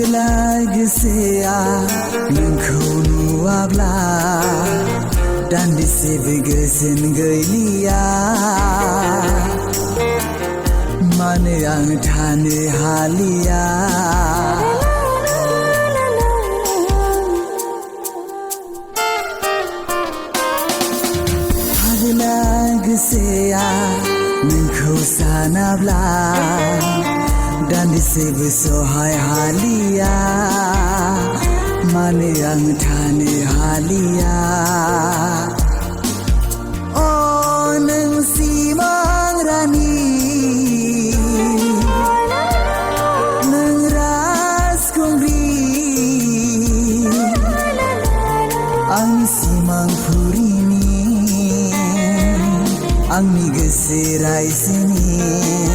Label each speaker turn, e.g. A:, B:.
A: Hagelai geseya nengkau nuabla dan disebegesen geliya Mane ang thane halia Hagelai geseya nengkau sanabla dan disebesohai halia Mane ang thane halia Oh neng simang rani Neng ras kongri Ang simang purini Ang ni geserai sini